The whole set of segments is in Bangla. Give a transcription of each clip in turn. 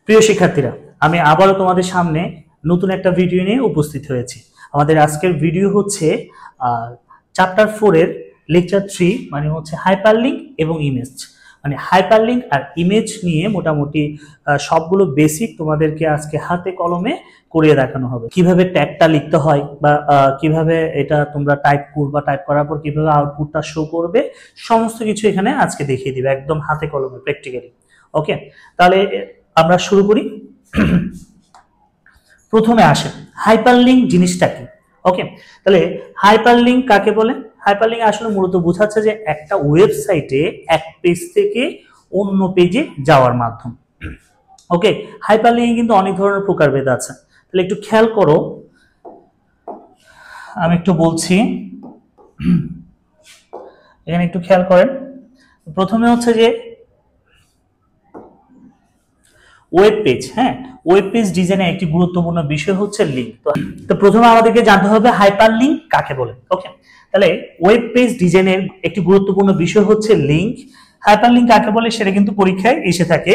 প্রিয় শিক্ষার্থীরা, আমি আবারও তোমাদের সামনে নতুন একটা ভিডিও নিয়ে উপস্থিত হয়েছি। আমাদের আজকের ভিডিও হচ্ছে চ্যাপ্টার 4 এর লেকচার 3, মানে হচ্ছে হাইপারলিংক এবং ইমেজ। মানে হাইপারলিংক আর ইমেজ নিয়ে মোটামুটি সবগুলো বেসিক তোমাদেরকে আজকে হাতে কলমে করিয়ে দেখানো হবে। কিভাবে ট্যাগটা লিখতে হয় বা কিভাবে এটা তোমরা টাইপ করবা, টাইপ করার পর কিভাবে আউটপুটটা শো করবে, সমস্ত কিছু এখানে আজকে দেখিয়ে দিবে একদম হাতে কলমে প্র্যাকটিক্যালি। ওকে, তাহলে আমরা শুরু করি। প্রথমে আসে হাইপারলিংক জিনিসটা কি। ওকে, তাহলে হাইপারলিংক কাকে বলে? হাইপারলিংক আসলে মূলত বোঝাচ্ছে যে একটা ওয়েবসাইটে এক পেজ থেকে অন্য পেজে যাওয়ার মাধ্যম। ওকে, হাইপারলিংক কিন্তু অনেক ধরনের প্রকারভেদ আছে, তাহলে একটু খেয়াল করো, আমি একটু বলছি, এখানে একটু খেয়াল করেন। প্রথমে হচ্ছে যে ওয়েব পেজ। হ্যাঁ, ওয়েব পেজ ডিজাইনের একটি গুরুত্বপূর্ণ বিষয় হচ্ছে লিংক। তো প্রথমে আমাদেরকে জানতে হবে হাইপারলিংক কাকে বলে। ওকে, তাহলে ওয়েব পেজ ডিজাইনের একটি গুরুত্বপূর্ণ বিষয় হচ্ছে লিংক। হাইপারলিংক কাকে বলে সেটা কিন্তু পরীক্ষায় এসে থাকে,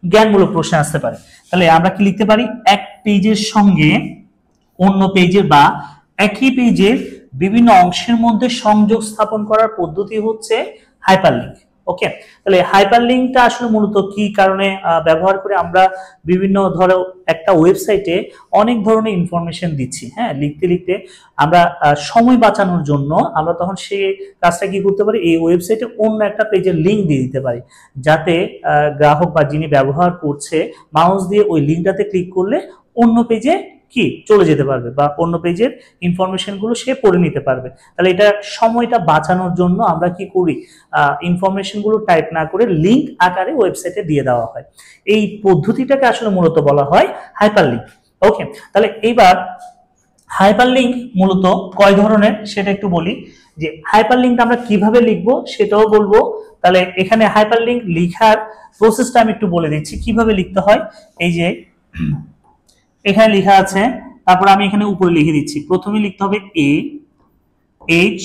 জ্ঞানমূলক প্রশ্ন আসতে পারে। তাহলে আমরা কি লিখতে পারি? এক পেজের সঙ্গে অন্য পেজের বা একই পেজের বিভিন্ন অংশের মধ্যে সংযোগ স্থাপন করার পদ্ধতি হচ্ছে হাইপারলিংক। ওকে, তাহলে হাইপারলিংকটা আসলে মূলত কি কারণে ব্যবহার করে? আমরা বিভিন্ন ধরো একটা ওয়েবসাইটে অনেক ধরনের ইনফরমেশন দিচ্ছি, হ্যাঁ, লিখতে লিখতে আমরা সময় বাঁচানোর জন্য আমরা তখন সেই কাজটা কি করতে পারি? এই ওয়েবসাইটে অন্য একটা পেজের লিংক দিয়ে দিতে পারি, যাতে গ্রাহক বা যিনি ব্যবহার করছে মাউস দিয়ে ওই লিংকটাতে ক্লিক করলে অন্য পেজে কি চলে যেতে পারবে বা অন্য পেজের ইনফরমেশন গুলো সে পড়ে নিতে পারবে। তাহলে এটা সময়টা বাঁচানোর জন্য আমরা কি করি? ইনফরমেশন গুলো টাইপ না করে লিংক আকারে ওয়েবসাইটে দিয়ে দেওয়া হয়। এই পদ্ধতিটাকে আসলে মূলত বলা হয় হাইপারলিংক। ওকে, তাহলে এইবার হাইপারলিংক মূলত কয় ধরনের সেটা একটু বলি, যে হাইপারলিংকটা আমরা কিভাবে লিখবো সেটাও বলবো। তাহলে এখানে হাইপারলিংক লেখার প্রসেসটা আমি একটু বলে দিচ্ছি কিভাবে লিখতে হয়। এই যে এখানে লেখা আছে, তারপর আমি এখানে উপরে লিখে দিচ্ছি। প্রথমে লিখতে হবে এ এইচ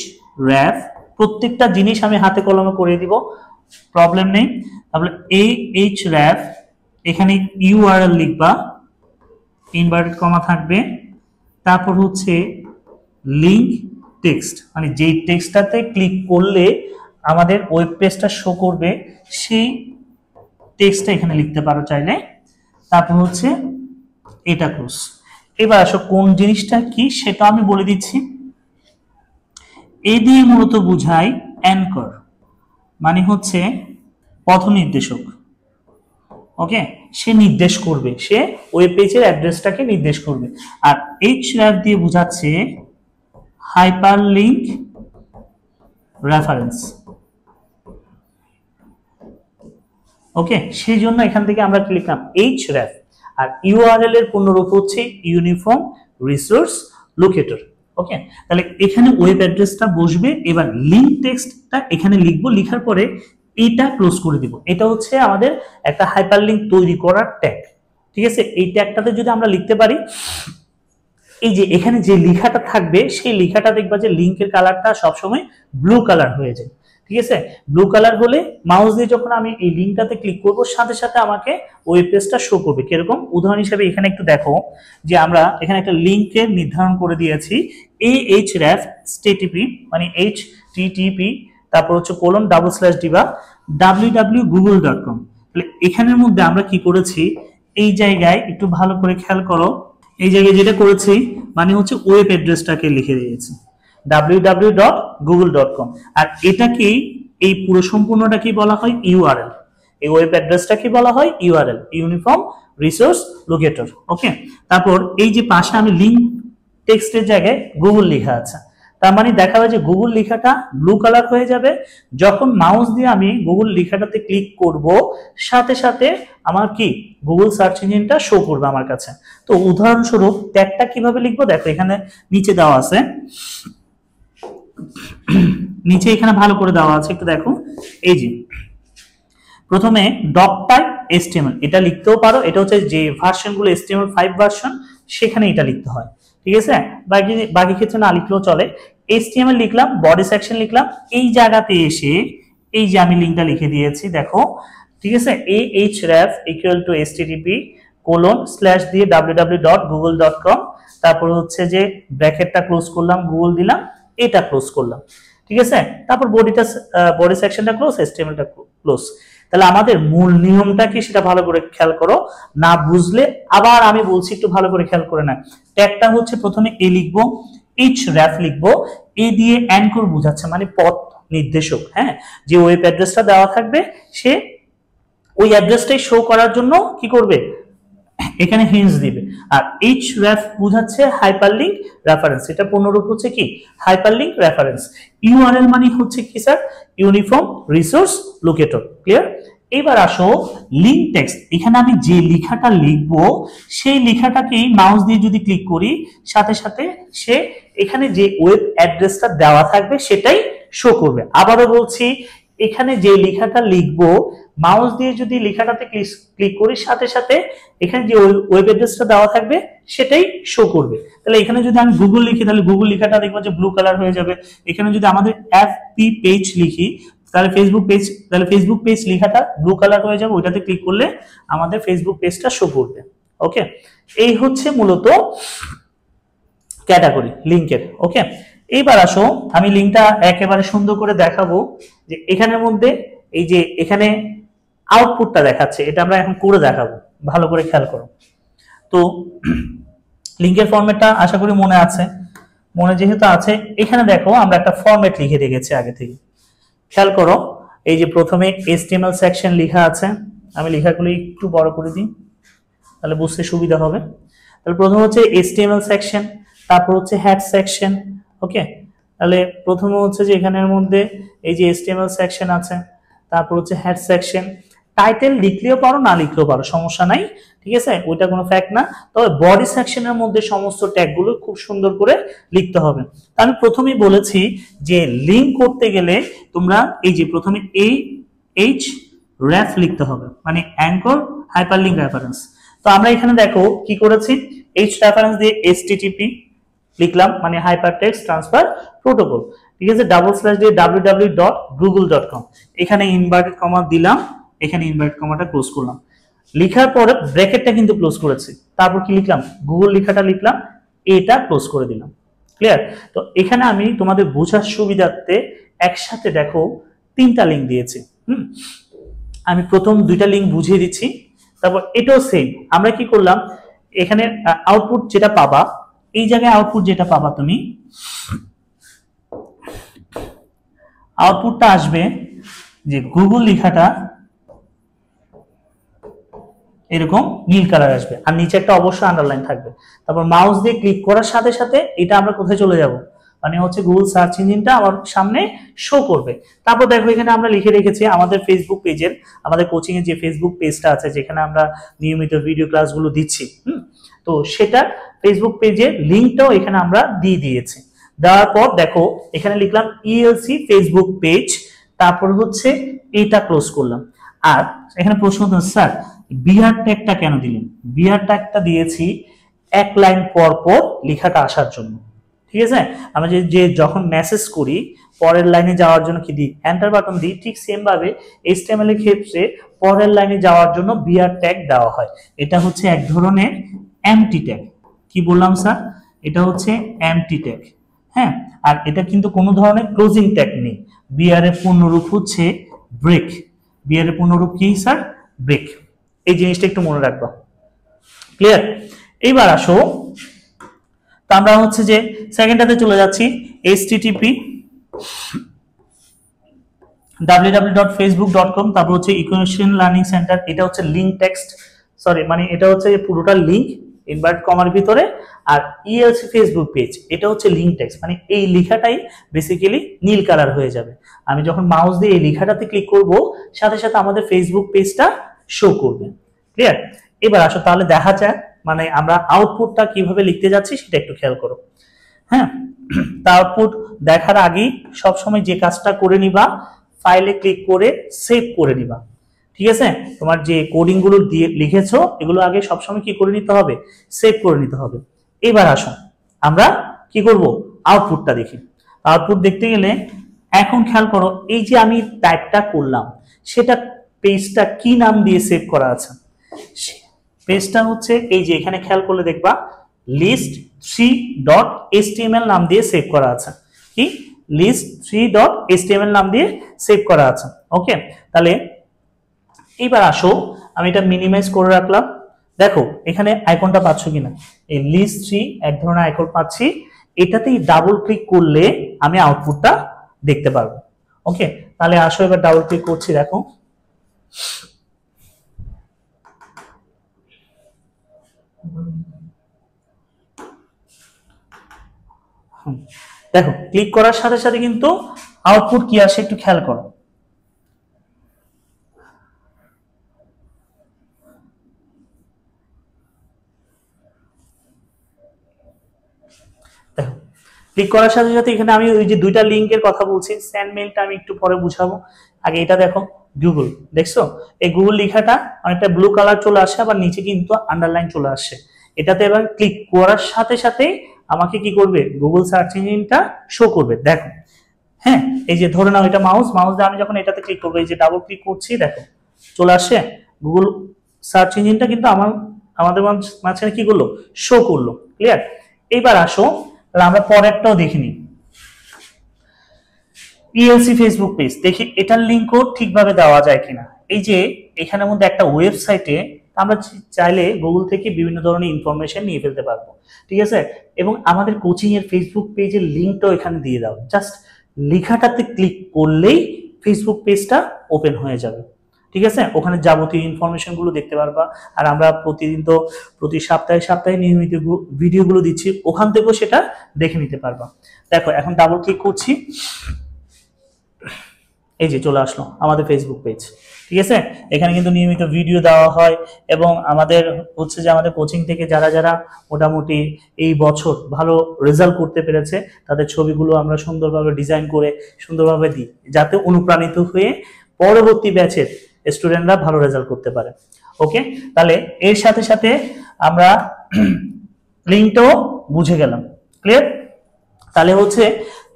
রেফ, প্রত্যেকটা জিনিস আমি হাতে কলমে করে দিব, প্রবলেম নেই। তারপরে এ এইচ রেফ, এখানে ইউআরএল লিখবা, ইনভার্টেড কমা থাকবে, তারপর হচ্ছে লিংক টেক্সট, মানে যেই টেক্সটটাতে ক্লিক করলে আমাদের ওয়েব পেজটা শো করবে সেই টেক্সটটা এখানে লিখতে পারো চাইলে। তারপর হচ্ছে এটা ক্লোজ। এবার আসো কোন জিনিসটা কি সেটা আমি বলে দিচ্ছি। এ দিয়ে মূলত বোঝায় অ্যাঙ্কর, মানে হচ্ছে পথ নির্দেশক। ওকে, সে নির্দেশ করবে, সে ওয়েব পেজের অ্যাড্রেসটাকে নির্দেশ করবে। আর এইচ র্যাফ দিয়ে বোঝাচ্ছে হাইপারলিংক রেফারেন্স। ওকে, সেই জন্য এখান থেকে আমরা কি লিখলাম? H RAF. আর ইউআরএল এর পূর্ণরূপ হচ্ছে ইউনিফর্ম রিসোর্স লোকেটর। ওকে, তাহলে এখানে ওয়েব অ্যাড্রেসটা বসবে। এবার লিংক টেক্সটটা এখানে লিখবো, লেখার পরে এটা ক্লোজ করে দিব। এটা হচ্ছে আমাদের একটা হাইপারলিংক তৈরি করার ট্যাগ। ঠিক আছে, এই ট্যাগটাতে যদি আমরা লিখতে পারি, এই যে এখানে যে লেখাটা থাকবে সেই লেখাটা দেখবা যে লিংকের কালারটা সবসময় ব্লু কালার হয়ে যায়। ঠিক আছে, ব্লু কালার হলে মাউস দিয়ে যখন আমি এই লিংকটাতে ক্লিক করব সাথে সাথে আমাকে ওয়েব পেজটা শো করবে। কিরকম? উদাহরণ হিসেবে এখানে একটু দেখো যে আমরা এখানে একটা লিংকের নির্ধারণ করে দিয়েছি ahref মানে http, তারপর হচ্ছে :/diva www.google.com। তাহলে এখানের মধ্যে আমরা কি করেছি? এই জায়গায় একটু ভালো করে খেয়াল করো, এই জায়গায় যেটা করেছি মানে হচ্ছে ওয়েব অ্যাড্রেসটাকে লিখে দিয়েছি www.google.com। আর এটাকে এই পুরো সম্পূর্ণটা কি বলা হয়? ইউআরএল। এই ওয়েব অ্যাড্রেসটাকে বলা হয় ইউআরএল, ইউনিফর্ম রিসোর্স লোকেটর। ওকে, তারপর এই যে পাশে আমি লিংক টেক্সটের জায়গায় গুগল লেখা আছে, তার মানে দেখা যায় যে গুগল লেখাটা ব্লু কালার হয়ে যাবে। যখন মাউস দিয়ে আমি গুগল লেখাটাতে ক্লিক করব সাথে সাথে আমার কি গুগল সার্চ ইঞ্জিনটা শো করবে আমার কাছে। তো উদাহরণস্বরূপ ট্যাগটা কিভাবে লিখবো দেখো, এখানে নিচে দেওয়া আছে, নিচে এখানে ভালো করে দেওয়া আছে, একটু দেখো। এই যে প্রথমে doc.html এটা লিখতেও পারো, এটা হচ্ছে যে ভার্সনগুলো HTML5 ভার্সন সেখানে এটা লিখতে হয়। ঠিক আছে, বাকি ক্ষেত্রে না লিখলেও চলে। HTML লিখলাম, বডি সেকশন লিখলাম, এই জায়গাতে এসে এই যে আমি লিংকটা লিখে দিয়েছি দেখো, ঠিক আছে, ahref equal to http colon/ দিয়ে www.google.com, তারপর হচ্ছে যে ব্র্যাকেটটা ক্লোজ করলাম, গুগল দিলাম, এটা ক্লোজ করলাম, ঠিক আছে, তারপর বডি সেকশনটা ক্লোজ, HTML-টা ক্লোজ। তাহলে আমাদের মূল নিয়মটা কি সেটা ভালো করে খেয়াল করো, না বুঝলে আবার আমি বলছি একটু ভালো করে খেয়াল করে না। ট্যাগটা হচ্ছে প্রথমে এ লিখবো, href লিখবো, এ দিয়ে অ্যাঙ্কর বোঝাচ্ছে মানে পথ নির্দেশক, হ্যাঁ, যে ওয়েব অ্যাড্রেসটা দেওয়া থাকবে সে ওই অ্যাড্রেসটাই শো করার জন্য কি করবে, এখানে হিন্টস দিবে। আর href বোঝাচ্ছে হাইপারলিংক রেফারেন্স, এটা পূর্ণরূপ হচ্ছে কি হাইপারলিংক রেফারেন্স। ইউআরএল মানে হচ্ছে কি sir, uniform resource locator, clear. এবার আসো লিংক টেক্সট, এখানে আমি যে লেখাটা লিখবো সেই লেখাটাকেই মাউস দিয়ে যদি ক্লিক করি সাথে সাথে সে এখানে যে ওয়েব অ্যাড্রেসটা দেওয়া থাকবে সেটাই শো করবে। আবারও বলছি, এখানে যে লেখাটা লিখবো মাউস দিয়ে যদি লেখাটাতে ক্লিক করি সাথে সাথে এখানে যে ওয়েব অ্যাড্রেসটা দেওয়া থাকবে সেটাই শো করবে। তাহলে এখানে যদি আমি গুগল লিখি তাহলে গুগল লেখাটা দেখবো যে ব্লু কালার হয়ে যাবে। এখানে যদি আমাদের এফপি পেজ লিখি তাহলে ফেসবুক পেজ লেখাটা ব্লু কালার হয়ে যাবে, ওইটাতে ক্লিক করলে আমাদের ফেসবুক পেজটা শো করবে। ওকে, এই হচ্ছে মূলত ক্যাটাগরি লিংকের। ওকে, এইবার আসো আমি লিংকটা একেবারে সুন্দর করে দেখাবো যে এখানের মধ্যে এই যে এখানে আউটপুটটা দেখাচ্ছে, এটা আমরা এখন করে দেখাবো, ভালো করে খেয়াল করো। তো লিংকের ফরম্যাটটা আশা করি মনে আছে, মনে যেহেতু আছে এখানে দেখো আমরা একটা ফরম্যাট লিখে রেখেছি আগে থেকে, খেয়াল করো। এই যে প্রথমে HTML সেকশন লেখা আছে, আমি লেখাগুলো একটু বড় করে দিই তাহলে বুঝতে সুবিধা হবে। তাহলে প্রথম হচ্ছে HTML সেকশন, তারপর হচ্ছে হেড সেকশন। ওকে, তাহলে প্রথমে হচ্ছে যে এখানের মধ্যে এই যে HTML সেকশন আছে, তারপর হচ্ছে হেড সেকশন। টাইটেল লিখলেও পারো না লিখলেও পারো, সমস্যা নাই, ঠিক আছে, ওইটা কোনো ফ্যাক্ট না। তবে বডি সেকশনের মধ্যে সমস্ত ট্যাগগুলো খুব সুন্দর করে লিখতে হবে। আমি প্রথমেই বলেছি যে লিংক করতে গেলে তোমরা এই যে প্রথমে href লিখতে হবে, মানে অ্যাঙ্কর হাইপারলিংক রেফারেন্স। তো আমরা এখানে দেখো কি করেছি, h রেফারেন্স দিয়ে http লিখলাম, মানে হাইপারটেক্সট ট্রান্সফার প্রোটোকল, ঠিক আছে, // দিয়ে www.google.com, এখানে ইনভার্টেড কমা দিলাম, এখানে ইনভার্টেড কমাটা ক্লোজ করলাম, লেখার পরে ব্র্যাকেটটা কিন্তু ক্লোজ করেছি, তারপর কি লিখলাম, গুগল লেখাটা লিখলাম, এটা ক্লোজ করে দিলাম, ক্লিয়ার। তো এখানে আমি তোমাদের বোঝার সুবিধার্থে একসাথে দেখো তিনটা লিংক দিয়েছি। আমি প্রথম দুইটা লিংক বুঝিয়ে দিচ্ছি, তারপর এটাও সেম। আমরা কি করলাম, এখানে আউটপুট যেটা পাবা, এই জায়গায় আউটপুট যেটা পাবা তুমি, আউটপুটটা আসবে যে গুগল লেখাটা এরকম নীল কালার আসবে, আর নিচে একটা অবশ্যই আন্ডারলাইন থাকবে। তারপর মাউস দিয়ে ক্লিক করার সাথে সাথে এটা আমরা কোথায় চলে যাব, মানে হচ্ছে গুগল সার্চ ইঞ্জিনটা আমার সামনে শো করবে। তারপর দেখো এখানে আমরা লিখে রেখেছি আমাদের ফেসবুক পেজের, আমাদের কোচিং এর যে ফেসবুক পেজটা আছে যেখানে আমরা নিয়মিত ভিডিও ক্লাসগুলো দিচ্ছি, তো সেটা ফেসবুক পেজের লিংকটাও এখানে আমরা দিয়ে দিয়েছি। দেওয়ার পর দেখো এখানে লিখলাম ELC ফেসবুক পেজ, তারপর হচ্ছে এটা ক্লোজ করলাম। আর এখানে প্রশ্ন হচ্ছে স্যার বিআর ট্যাগটা কেন দিলেন? বিআর ট্যাগটা দিয়েছি এক লাইন পর পর লেখাটা আসার জন্য, ঠিক আছে। আমরা যে যখন মেসেজ করি পরের লাইনে যাওয়ার জন্য কি দিই, এন্টার বাটন দিই, ঠিক সেম ভাবে HTML এর ক্ষেত্রে পরের লাইনে যাওয়ার জন্য বিআর ট্যাগ দেওয়া হয়। এটা হচ্ছে এক ধরনের এমটি ট্যাগ। কি বললাম স্যার, এটা হচ্ছে এমটি ট্যাগ, হ্যাঁ। আর এটা কিন্তু কোনো ধরনের ক্লোজিং ট্যাগ নেই। বিআর এর পূর্ণরূপ হচ্ছে ব্রেক। বিআর এর পূর্ণরূপ কি স্যার, ব্রেক। এই জিনিসটা একটু মনে রাখবা, ক্লিয়ার। এইবার আসো, তো আমরা হচ্ছে যে সেকেন্ডটাতে চলে যাচ্ছি, http www.facebook.com, তারপর হচ্ছে ইকুয়েশন লার্নিং সেন্টার, এটা হচ্ছে লিংক টেক্সট, সরি মানে এটা হচ্ছে পুরোটা লিংক ইনভার্ট কমার ভিতরে। আর ELC ফেসবুক পেজ, এটা হচ্ছে লিংক টেক্সট, মানে এই লেখাটাই বেসিক্যালি নীল কালার হয়ে যাবে। আমি যখন মাউস দিয়ে এই লেখাটাতে ক্লিক করব সাথে সাথে আমাদের ফেসবুক পেজটা শো করবে, ক্লিয়ার। এবার আসো তাহলে দেখা যাক মানে আমরা আউটপুটটা কিভাবে লিখতে যাচ্ছি সেটা একটু খেয়াল করো, হ্যাঁ। আউটপুট দেখার আগেই সবসময় যে কাজটা করে নিবা, ফাইলে ক্লিক করে সেভ করে নিবা, ঠিক আছে। তোমার যে কোডিং গুলো দিয়ে লিখেছো এগুলো আগে সবসময় কি করে নিতে হবে, সেভ করে নিতে হবে। এবার আসো আমরা কি করব, আউটপুটটা দেখি। আউটপুট দেখতে গেলে এখন খেয়াল করো, এই যে আমি টাইপটা করলাম সেটা পেজটা কি নাম দিয়ে সেভ করা আছে? পেজটা হচ্ছে এই যে এখানে খেয়াল করলে দেখবা list3.html নাম দিয়ে সেভ করা আছে। কি list3.html নাম দিয়ে সেভ করা আছে। ওকে, তাহলে এইবার আসো আমি এটা মিনিমাইজ করে রাখলাম। দেখো এখানে আইকনটা পাচ্ছ কিনা, এই list3 এক ধরনের আইকন পাচ্ছি, এটাতেই ডাবল ক্লিক করলে আমি আউটপুটটা দেখতে পারবো। ওকে, তাহলে আসো এবার ডাবল ক্লিক করছি, দেখো দেখো ক্লিক করার সাথে সাথে কিন্তু আউটপুট কি আসে একটু খেয়াল করো। দেখো ক্লিক করার সাথে সাথে এখানে আমি ওই যে দুইটা লিংকের কথা বলছি, সেন্ড মেইলটা আমি একটু পরে বুঝাবো, আগে এটা দেখো গুগল, দেখছো এই গুগল লেখাটা অনেকটা ব্লু কালার চলে আসে, আবার নিচে কিন্তু আন্ডারলাইন চলে আসে। এটাতে এবার ক্লিক করার সাথে সাথে আমাকে কি করবে, গুগল সার্চ ইঞ্জিনটা শো করবে। দেখো হ্যাঁ, এই যে ধরে নাও এটা মাউস দিয়ে আমি যখন এটাতে ক্লিক করবো, এই যে ডাবল ক্লিক করছি, দেখো চলে আসে গুগল সার্চ ইঞ্জিনটা কিন্তু আমাদের মাঝখানে কি করলো, শো করলো। ক্লিয়ার? এইবার আসো আমরা পরেরটাও দেখিনি, ইএলসি ফেসবুক পেজ, দেখি এটার লিঙ্কও ঠিকভাবে দেওয়া যায় কিনা। এই যে এখানের মধ্যে একটা ওয়েবসাইটে আমরা চাইলে গুগল থেকে বিভিন্ন ধরনের ইনফরমেশন নিয়ে ফেলতে পারবো, ঠিক আছে, এবং আমাদের কোচিং এর ফেসবুক পেজের লিঙ্কটাও এখানে দিয়ে দাও, জাস্ট লেখাটাতে ক্লিক করলেই ফেসবুক পেজটা ওপেন হয়ে যাবে। ঠিক আছে, ওখানে যাবতীয় ইনফরমেশন গুলো দেখতে পারবা। আর আমরা প্রতিদিন তো প্রতি সপ্তাহে নিয়মিত ভিডিওগুলো দিচ্ছি, ওখান থেকেও সেটা দেখে নিতে পারবা। দেখো এখন ডাবল ক্লিক করছি, এই যে চলে আসলো আমাদের ফেসবুক পেজ। ঠিক আছে, এখানে কিন্তু নিয়মিত ভিডিও দেওয়া হয়, এবং আমাদের হচ্ছে যে আমাদের কোচিং থেকে যারা যারা মোটামুটি এই বছর ভালো রেজাল্ট করতে পেরেছে তাদের ছবিগুলো আমরা সুন্দরভাবে ডিজাইন করে সুন্দরভাবে দিই, যাতে অনুপ্রাণিত হয়ে পরবর্তী ব্যাচের স্টুডেন্টরা ভালো রেজাল্ট করতে পারে। ওকে, তাহলে এর সাথে সাথে আমরা লিঙ্কটাও বুঝে গেলাম। ক্লিয়ার? তাহলে হচ্ছে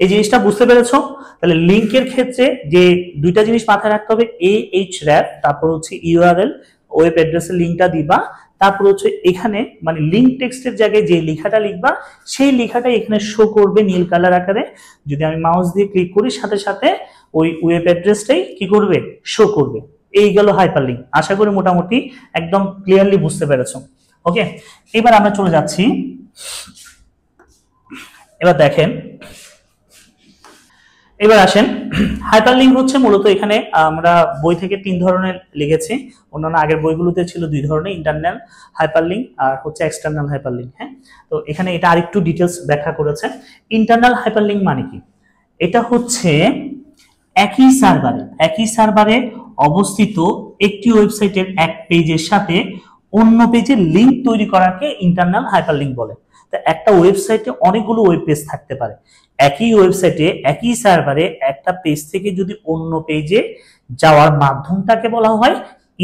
এই জিনিসটা বুঝতে পেরেছো। তাহলে লিংকের ক্ষেত্রে যে দুইটা জিনিস মাথায় রাখতে হবে, ahref, তারপর হচ্ছে ইউআরএল ওয়েব অ্যাড্রেসের লিংকটা দিবা, তারপর হচ্ছে এখানে মানে লিংক টেক্সটের জায়গায় যে লেখাটা লিখবা সেই লেখাটা এখানে শো করবে নীল কালার আকারে। যদি আমি মাউস দিয়ে ক্লিক করি সাথে সাথে ওই ওয়েব অ্যাড্রেসটাই কি করবে, শো করবে। এই গেল হাইপারলিংক। আশা করি মোটামুটি একদম ক্লিয়ারলি বুঝতে পেরেছো। ওকে, এবার আমরা চলে যাচ্ছি, এবার দেখেন, এবার আসেন হাইপারলিংক হচ্ছে মূলত এখানে আমরা বই থেকে 3 ধরনের লিখেছি, অন্যান্য আগের বইগুলোতে ছিল 2 ধরনের, ইন্টারনাল হাইপারলিংক আর হচ্ছে এক্সটার্নাল হাইপারলিংক। হ্যাঁ, তো এখানে এটা আরেকটু ডিটেলস ব্যাখ্যা করেছে। ইন্টারনাল হাইপারলিংক মানে কি, এটা হচ্ছে একই সার্ভারে অবস্থিত একটি ওয়েবসাইটের এক পেজের সাথে অন্য পেজের লিংক তৈরি করাকে ইন্টারনাল হাইপারলিংক বলে। তো একটা ওয়েবসাইটে অনেকগুলো ওয়েব পেজ থাকতে পারে, একই ওয়েবসাইটে একই সার্ভারে একটা পেজ থেকে যদি অন্য পেজে যাওয়ার মাধ্যমটাকে বলা হয়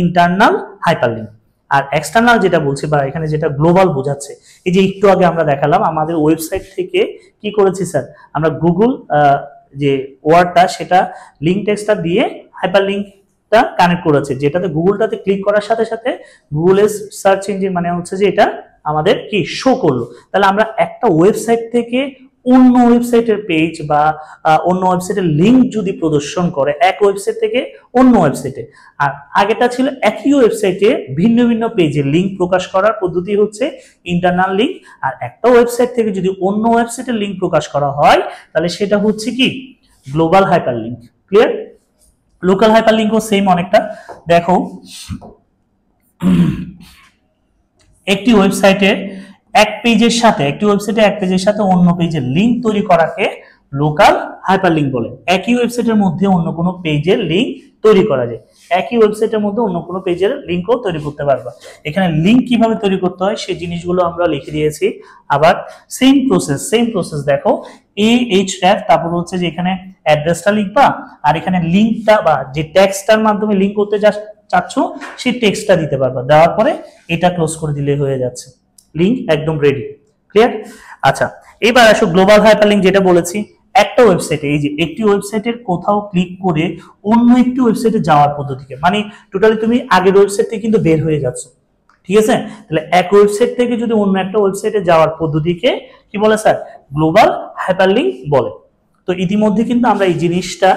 ইন্টারনাল হাইপারলিংক। আর এক্সটার্নাল যেটা বলছে বা এখানে যেটা গ্লোবাল বোঝাচ্ছে, এই যে একটু আগে আমরা দেখালাম আমাদের ওয়েবসাইট থেকে কি করেছি স্যার, আমরা গুগল যে ওয়ার্ডটা সেটা লিংক টেক্সটটা দিয়ে হাইপারলিংকটা কানেক্ট করেছে, যেটাতে গুগলটাতে ক্লিক করার সাথে সাথে গুগলের সার্চ ইঞ্জিন মানে হচ্ছে যে এটা আমাদের কি শো করলো। তাহলে আমরা একটা ওয়েবসাইট থেকে অন্য ওয়েবসাইটের পেজ বা অন্য ওয়েবসাইটের লিংক যদি প্রদর্শন করে এক ওয়েবসাইট থেকে অন্য ওয়েবসাইটে, আর আগেটা ছিল একই ওয়েবসাইটে ভিন্ন ভিন্ন পেজে লিংক প্রকাশ করার পদ্ধতি হচ্ছে ইন্টারনাল লিংক। আর একটা ওয়েবসাইট থেকে যদি অন্য ওয়েবসাইটের লিংক প্রকাশ করা হয় তাহলে সেটা হচ্ছে কি গ্লোবাল হাইপারলিংক। ক্লিয়ার? লোকাল হাইপারলিংকও সেম অনেকটা। দেখো একটি ওয়েবসাইটে এক পেজের সাথে অন্য পেজের লিংক তৈরি করাকে লোকাল হাইপারলিংক বলে। একই ওয়েবসাইটের মধ্যে অন্য কোনো পেজের লিংক তৈরি করা যায়, একই ওয়েবসাইটের মধ্যে অন্য কোনো পেজের লিংকও তৈরি করতে পারবা। এখানে লিংক কিভাবে তৈরি করতে হয় সেই জিনিসগুলো আমরা লিখে দিয়েছি। আবার সেম প্রসেস দেখো, ahref, তারপর হচ্ছে যে এখানে অ্যাড্রেসটা লিখবা, আর এখানে লিংকটা বা যে টেক্সটটার মাধ্যমে লিংক করতে চাচ্ছ সেই টেক্সটটা দিতে পারবা, দেওয়ার পরে এটা ক্লোজ করে দিলে হয়ে যাচ্ছে, লিংক একদম রেডি। ক্লিয়ার? আচ্ছা, এবার আসো গ্লোবাল হাইপারলিংক যেটা বলেছি, একটা ওয়েবসাইটে, এই যে একটি ওয়েবসাইটের কোথাও ক্লিক করে অন্য একটি ওয়েবসাইটে যাওয়ার পদ্ধতিকে, মানে টোটালি তুমি আগের ওয়েবসাইট থেকে কিন্তু বের হয়ে যাচ্ছ, ঠিক আছে? তাহলে এক ওয়েবসাইট থেকে যদি অন্য একটা ওয়েবসাইটে যাওয়ার পদ্ধতিকে কি বলে স্যার? গ্লোবাল হাইপারলিংক বলে। তো ইতিমধ্যে কিন্তু আমরা এই জিনিসটা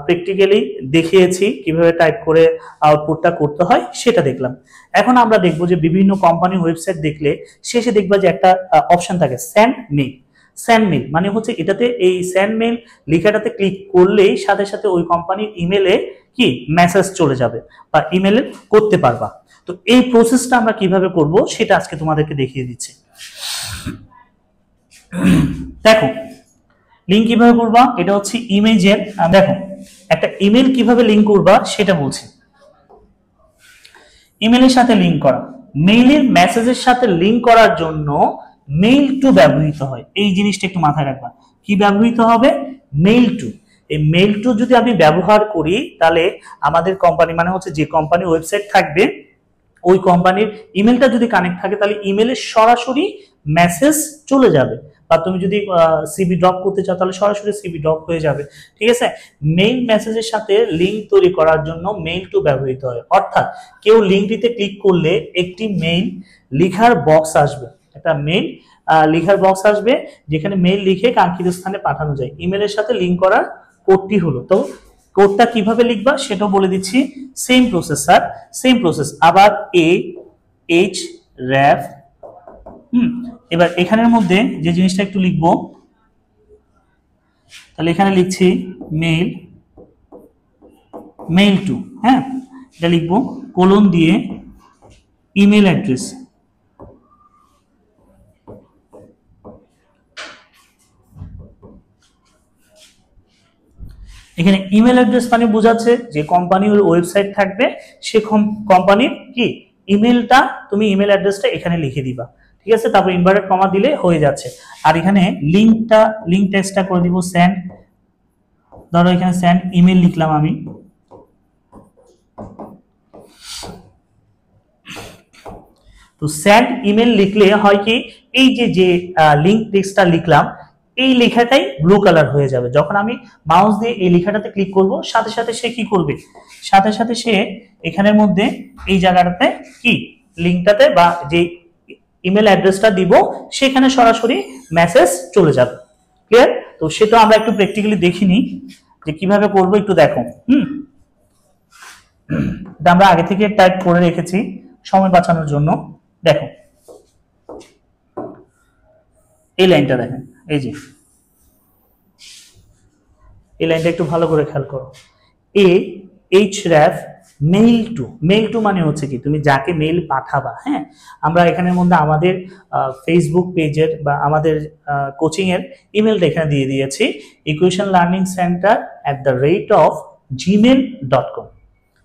প্র্যাকটিক্যালি দেখিয়েছি, কিভাবে টাইপ করে আউটপুটটা করতে হয় সেটা দেখলাম। এখন আমরা দেখবো যে বিভিন্ন কোম্পানির ওয়েবসাইট দেখলে শেষে দেখবা যে একটা অপশন থাকে সেন্ড মেইল। সেন্ড মেইল মানে হচ্ছে এটাতে এই সেন্ড মেইল লেখাটাতে ক্লিক করলেই সাথে সাথে ওই কোম্পানির ইমেলে কি মেসেজ চলে যাবে বা ইমেলে করতে পারবা। তো এই প্রসেসটা আমরা কিভাবে করব সেটা আজকে তোমাদেরকে দেখিয়ে দিচ্ছি। দেখো লিংক কিভাবে করবা, এটা হচ্ছে ইমেজের। দেখো একটা ইমেল কিভাবে লিংক করবা সেটা বলছি। ইমেলের সাথে লিংক করা, মেইলের মেসেজের সাথে লিংক করার জন্য মেইল টু ব্যবহৃত হয়। এই জিনিসটা একটু মাথায় রাখবা, কি ব্যবহৃত হবে? Mail two. এই মেইল টু যদি আমি ব্যবহার করি তাহলে আমাদের কোম্পানি, মানে হচ্ছে যে কোম্পানির ওয়েবসাইট থাকবে ওই কোম্পানির ইমেলটা যদি কানেক্ট থাকে তাহলে ইমেলে সরাসরি মেসেজ চলে যাবে, বা তুমি যদি সিভি ড্রপ করতে চাও তাহলে সরাসরি সিভি ড্রপ হয়ে যাবে, ঠিক আছে? মেইল মেসেজের সাথে লিংক তৈরি করার জন্য মেইল টু ব্যবহৃত হয়। অর্থাৎ কেউ লিংকটিতে ক্লিক করলে একটি মেইল লিখার বক্স আসবে, একটা মেইল লিখার বক্স আসবে যেখানে মেইল লিখে কাঙ্ক্ষিত স্থানে পাঠানো যায়। ইমেলের সাথে লিংক করার কোডটি হলো, তো কোডটা কিভাবে লিখবা সেটাও বলে দিচ্ছি। Same process sir, same process. আবার এ এইচ র্যাফ, এবার এখানের মধ্যে যে জিনিসটা একটু লিখবো, তাহলে এখানে লিখছি মেইল, মেইল টু, হ্যাঁ এটা লিখবো কোলন দিয়ে ইমেল অ্যাড্রেস। এখানে ইমেল অ্যাড্রেস মানে বোঝাচ্ছে যে কোম্পানির ওয়েবসাইট থাকবে সে কোম্পানির কি ইমেলটা, তুমি ইমেল অ্যাড্রেসটা এখানে লিখে দিবা, ঠিক আছে? তারপর ইনভার্টেড কমা দিলে হয়ে যাচ্ছে। আর এখানে লিংকটা, লিংক টেক্সটটা করে দিব সেন্ড। ধরো এখানে সেন্ড ইমেল লিখলাম আমি, তো সেন্ড ইমেল লিখলে হয় কি এই যে লিংক টেক্সটটা লিখলাম এই লেখাটাই ব্লু কালার হয়ে যাবে। যখন আমি মাউস দিয়ে এই লেখাটাতে ক্লিক করব সাথে সাথে সে কি করবে, সাথে সাথে সে এখানের মধ্যে এই জায়গাটাতে কি লিংকটাতে বা যে ইমেল অ্যাড্রেসটা দিব সেখানে সরাসরি মেসেজ চলে যাবে। ক্লিয়ার? তো সেটা আমরা একটু প্র্যাকটিক্যালি দেখিনি যে কিভাবে করব, একটু দেখো। এটা আমরা আগে থেকে টাইপ করে রেখেছি সময় বাঁচানোর জন্য। দেখো এই লাইনটা দেখেন, এই যে এই লাইনটা একটু ভালো করে খেয়াল করো। A H RAF mail two, mail two মানে হচ্ছে কি তুমি যাকে মেইল পাঠাবা। হ্যাঁ, আমরা এখানের মধ্যে আমাদের ফেসবুক পেজের বা আমাদের কোচিং এর ইমেলটা এখানে দিয়ে দিয়েছি, equationlearningcenter@gmail.com,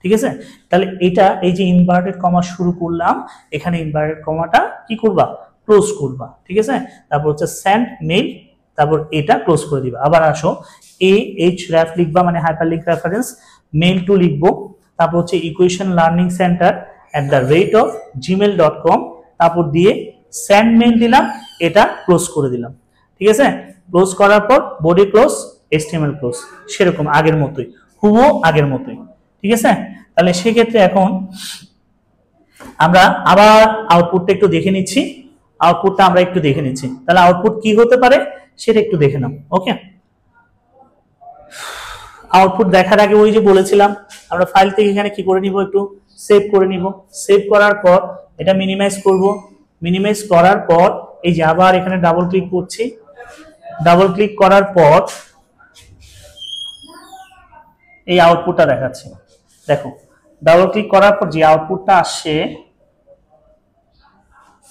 ঠিক আছে? তাহলে এটা এই যে ইনভার্টেড কমা শুরু করলাম, এখানে ইনভার্টেড কমাটা কি করবা, ক্লোজ করবা, ঠিক আছে? তারপর হচ্ছে সেন্ড মেইল, তারপর এটা ক্লোজ করে দিবা। আবার আসো এ এইচ র্যাফ লিখবা মানে হাইপারলিংক রেফারেন্স, মেইল টু লিখবো, তারপর হচ্ছে equationlearningcenter@gmail.com, তারপর দিয়ে সেন্ড মেইল দিলাম, এটা ক্লোজ করে দিলাম, ঠিক আছে? ক্লোজ করার পর বডি ক্লোজ, HTML ক্লোজ, সেরকম আগের মতোই, হুবহু আগের মতোই, ঠিক আছে? তাহলে সেক্ষেত্রে এখন আমরা আবার আউটপুটটা একটু দেখে নিচ্ছি। আউটপুটটা আমরা একটু দেখে নিচ্ছি, তাহলে আউটপুট কি হতে পারে সেটা একটু দেখে নাও। ওকে, আউটপুট দেখার আগে ওই যে বলেছিলাম আমরা ফাইল থেকে এখানে কি করে নিব, একটু সেভ করে নিব। সেভ করার পর এটা মিনিমাইজ করব, মিনিমাইজ করার পর এই যে আবার এখানে ডাবল ক্লিক করছি। ডাবল ক্লিক করার পর এই আউটপুটটা দেখাচ্ছে। দেখো ডাবল ক্লিক করার পর যে আউটপুটটা আসছে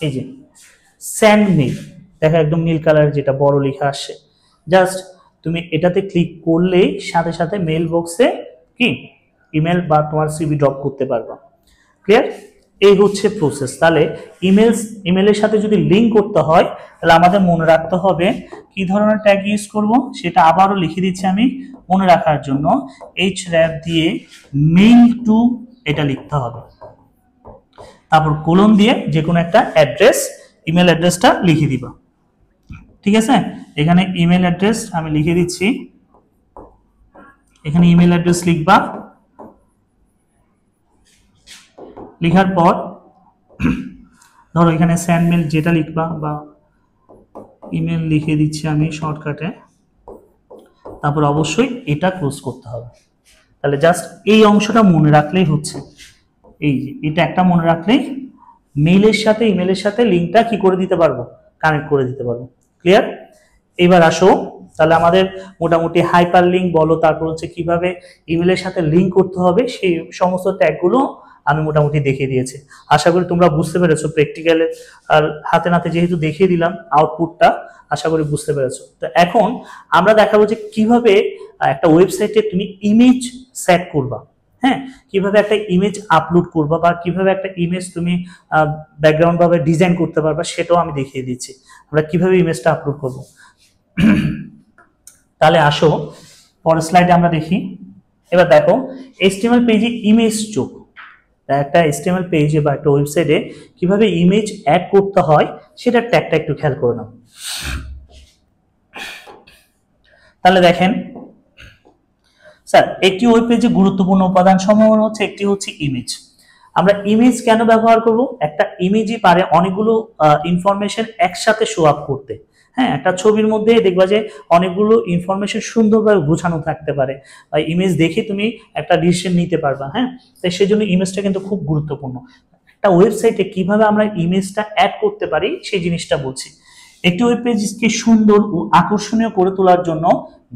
এই যে সেন্ড মেইল, দেখো একদম নীল কালার যেটা বড় লেখা আসছে। জাস্ট তুমি এটাতে ক্লিক করলেই সাথে সাথে মেইল বক্সে কি ইমেল বা তোমার সিভি ড্রপ করতে পারবা। ক্লিয়ার? এই হচ্ছে প্রসেস। তাহলে ইমেলের সাথে যদি লিংক করতে হয় তাহলে আমাদের মনে রাখতে হবে কি ধরনের ট্যাগ ইউজ করব, সেটা আবারও লিখে দিচ্ছি আমি মনে রাখার জন্য। href দিয়ে মেইল টু এটা লিখতে হবে, তারপর কোলন দিয়ে যে কোনো একটা অ্যাড্রেস, ইমেল অ্যাড্রেসটা লিখে দিবা, ঠিক আছে? এখানে ইমেল অ্যাড্রেস আমি লিখে দিচ্ছি, এখানে ইমেল অ্যাড্রেস লিখবা, লিখার পর ধরো এখানে সেন্ড মেল যেটা লিখবা বা ইমেল লিখে দিচ্ছি আমি শর্টকাটে, তারপর অবশ্যই এটা ক্লোজ করতে হবে। তাহলে জাস্ট এই অংশটা মনে রাখলেই হচ্ছে, এই যে এটা একটা মনে রাখলেই মেইলের সাথে ইমেলের সাথে লিঙ্কটা কি করে দিতে পারবো, কানেক্ট করে দিতে পারবো। ক্লিয়ার? এবার আসো, তাহলে আমাদের মোটামুটি হাইপার লিঙ্ক বলো, তারপর হচ্ছে কিভাবে ইমেলের সাথে লিঙ্ক করতে হবে সেই সমস্ত ট্যাগগুলো আমি মোটামুটি দেখিয়ে দিয়েছি। আশা করি তোমরা বুঝতে পেরেছো, প্র্যাকটিক্যালে আর হাতে নাতে যেহেতু দেখিয়ে দিলাম আউটপুটটা, আশা করি বুঝতে পেরেছো। তো এখন আমরা দেখাবো যে কিভাবে একটা ওয়েবসাইটে তুমি ইমেজ সেট করবা, হ্যাঁ, কিভাবে একটা ইমেজ আপলোড করবা বা কিভাবে একটা ইমেজ তুমি ব্যাকগ্রাউন্ড ভাবে ডিজাইন করতে পারবা, সেটাও আমি দেখিয়ে দিচ্ছি আমরা কিভাবে ইমেজটা আপলোড করব। তাহলে আসো পরের স্লাইডে আমরা দেখি। এবার দেখো HTML পেজে ইমেজ যোগ, একটা HTML পেজে বা একটা ওয়েবসাইটে কিভাবে ইমেজ অ্যাড করতে হয় সেটা ট্যাগটা একটু খেয়াল করে নাও। তাহলে দেখেন স্যার, একটি ওয়েব পেজে গুরুত্বপূর্ণ উপাদান সমূহ হচ্ছে, একটি হচ্ছে ইমেজ। আমরা ইমেজ কেন ব্যবহার করব? একটা ইমেজই পারে অনেকগুলো ইনফরমেশন একসাথে শো আপ করতে। হ্যাঁ, একটা ছবির মধ্যে দেখবা যে অনেকগুলো ইনফরমেশন সুন্দরভাবে গোছানো থাকতে পারে, বা ইমেজ দেখে তুমি একটা ডিসিশন নিতে পারবা। হ্যাঁ, তাই সেই জন্য ইমেজটা কিন্তু খুব গুরুত্বপূর্ণ। একটা ওয়েবসাইটে কিভাবে আমরা ইমেজটা অ্যাড করতে পারি সেই জিনিসটা বলছি। একটি ওয়েব পেজকে সুন্দর ও আকর্ষণীয় করে তোলার জন্য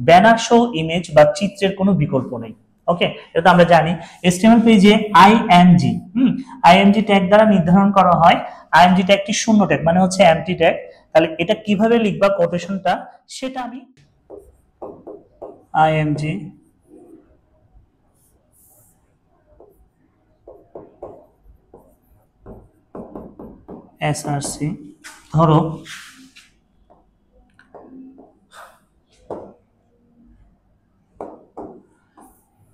ব্যানার সহ ইমেজ বা চিত্রের কোনো বিকল্প নেই। ওকে, এটা তো আমরা জানি। HTML পেজে IMG ট্যাগ দ্বারা নির্ধারণ করা হয়। IMG ট্যাগটি শূন্য ট্যাগ, মানে হচ্ছে এমটি ট্যাগ। তাহলে এটা কিভাবে লিখবা কোটেশনটা সেটা আমি IMG SRC, ধরো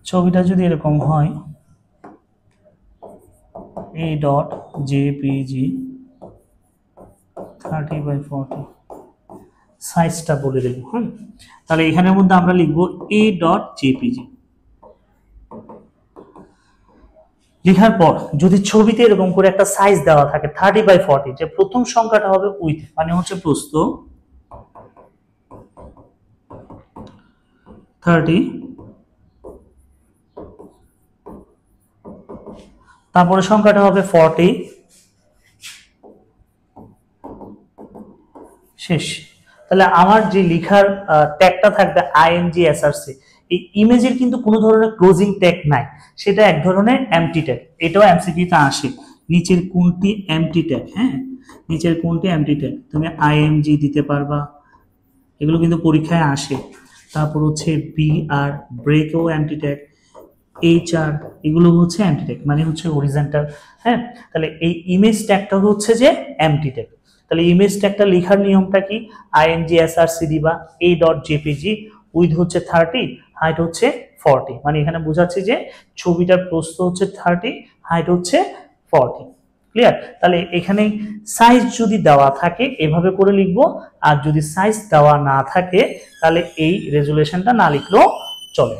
ছবিটা যদি এরকম হয় a.jpg 30/40, সাইজটা বলে দেব। হ্যাঁ, তাহলে এখানের মধ্যে আমরা লিখব a.jpg। লেখার পর যদি ছবিতে এরকম করে একটা সাইজ দেওয়া থাকে 30/40, যে প্রথম সংখ্যাটা হবে উইথ, মানে হচ্ছে প্রস্থ 30, তারপরে সংখ্যাটা হবে 40, শেষ। তাহলে আমার যে লেখার ট্যাগটা থাকবে IMG SRC, এই ইমেজের কিন্তু কোনো ধরনের ক্লোজিং ট্যাগ নাই, সেটা এক ধরনের এমটি ট্যাগ। এটাও এমসিকিউতে আসে, নিচের কোনটি এমটি ট্যাগ। হ্যাঁ, নিচের কোনটি এমটি ট্যাগ, তুমি IMG দিতে পারবা, এগুলো কিন্তু পরীক্ষায় আসে। তারপর হচ্ছে BR, ব্রেকও এমটি ট্যাগ, HR, এগুলো হচ্ছে এমটি ট্যাগ, মানে হচ্ছে হরিজন্টাল। হ্যাঁ, তাহলে এই ইমেজ ট্যাগটা হচ্ছে যে এমটি ট্যাগ। তাহলে ইমেজ ট্যাগটা লেখার নিয়মটা কি? IMG SRC দিবা, a.jpg, উইথ হচ্ছে 30, হাইট হচ্ছে 40, মানে এখানে বোঝাচ্ছে যে ছবিটার প্রস্থ হচ্ছে 30, হাইট হচ্ছে 40। ক্লিয়ার? তাহলে এখানে সাইজ যদি দেওয়া থাকে এভাবে করে লিখবো, আর যদি সাইজ দেওয়া না থাকে তাহলে এই রেজুলেশনটা না লিখলেও চলে।